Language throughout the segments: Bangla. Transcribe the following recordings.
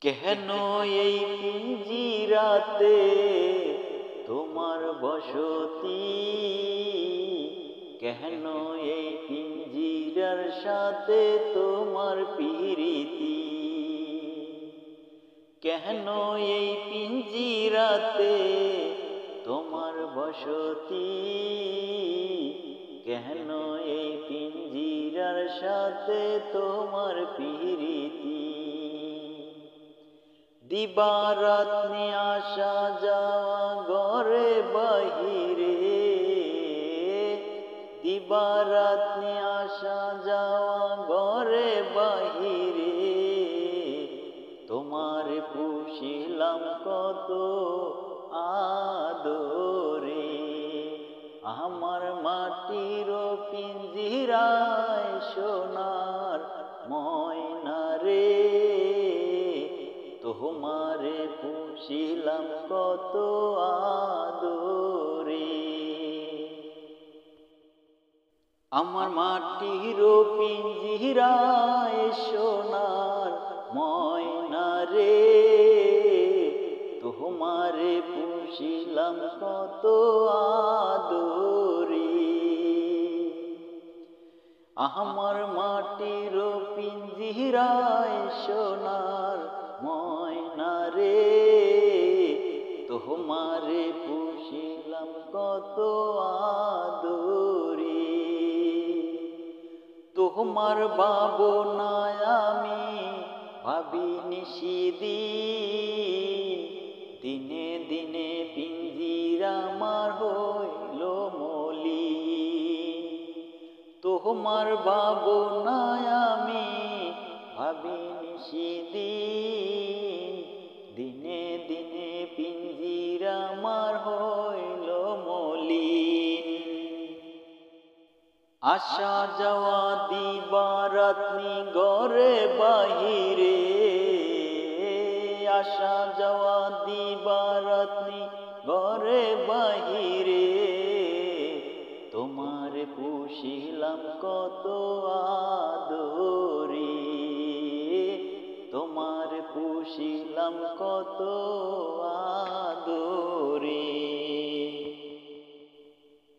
কেন এই পিঞ্জিরাতে তোমার বসতি? কেন এই পিঞ্জিরার সাথে তোমার প্রীতি? কেন এই পিঞ্জিরাতে তোমার বসতি? কেন এই পিঞ্জিরার সাথে তোমার প্রীতি? দিবারাত আসা যাওয়া ঘরে বাহিরে, দিবারাত আসা যাওয়া ঘরে বাহিরে, তোমার পুষিলাম কত আদরে। আমার মাটির পিঞ্জিরায় সোনার ময়না রে, তোমারে পুষিলাম কত আদরে। আমার মাটির পিঞ্জিরায় সোনার ময়না রে, তোমারে পুষিলাম কত আদরে। আমার মাটির পিঞ্জিরায় সোনার ময়না রে, তোমারে পুষিলাম কত আদরে। তোমার ভাবনায় আমি ভাবি নিশিদিন, দিনে দিনে পিঞ্জিরা আমার হইল মলিন। তোমার ভাবনায় আমি ভাবি নিশিদিন, দিনে দিনে পিঞ্জিরা আমার হইল মলিন। আসা যাওয়া দিবারাত্রি ঘরে বাহিরে, আসা যাওয়া দিবারাত্রি ঘরে বাহিরে, তোমার পুষিলাম কত আদরে। তোমার পুষিলাম কত আদরে।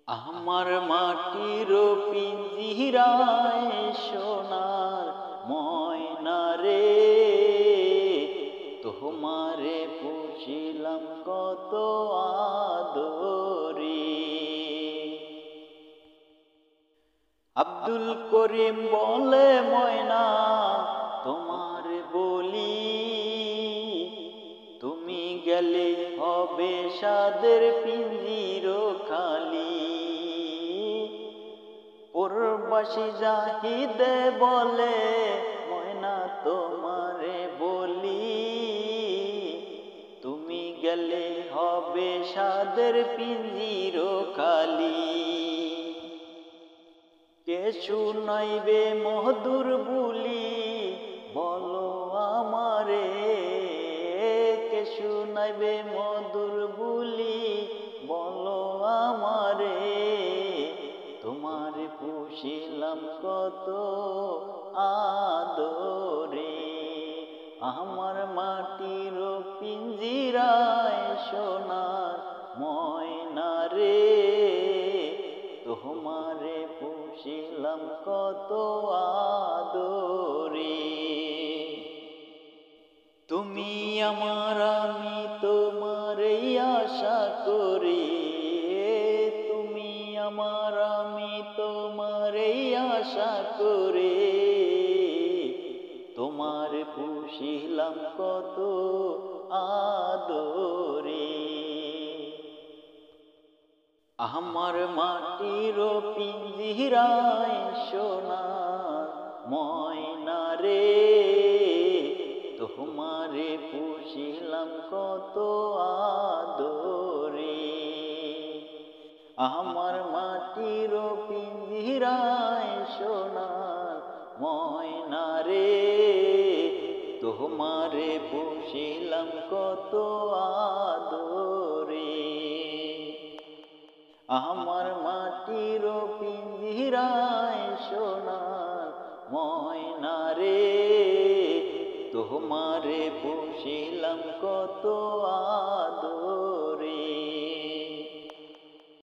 আমার মাটির পিঞ্জিরায় সোনার ময়না রে, তোমারে পুষিলাম কত আদরে। আব্দুল করিম বলে ময়না তোমার বলি, তুমি গেলে হবে সাদের পিঞ্জির খালি। প্রবাসী জাহিদে বলে ময়না তোমারে বলি, তুমি গেলে হবে সাদের পিঞ্জির খালি। কে শুনাইবে মধুর বুলি বলো আমারে, কে শুনাইবে মধুর বুলি বলো আমারে। তোমার পুষিলাম কত আদরে। আমার মাটির পিঞ্জিরায় সোনার ময়না রে, তোমারে পুষিলাম কত আদরে। তুমি আমার আমি তোমারই আশা করি, তুমি আমার আমি তোমারই আশা করে, তোমার পুষিলাম কত আদরে। আমার মাটির পিঞ্জিরায় সোনার ময়না রে, তোমারে পুষিলাম কত আদরে। আমার মাটির পিঞ্জিরায় সোনার ময়না রে, তোমারে পুষিলাম কত আদরে। আমার মাটির পিঞ্জিরায় সোনার ময়না রে, তোমারে পুষিলাম কত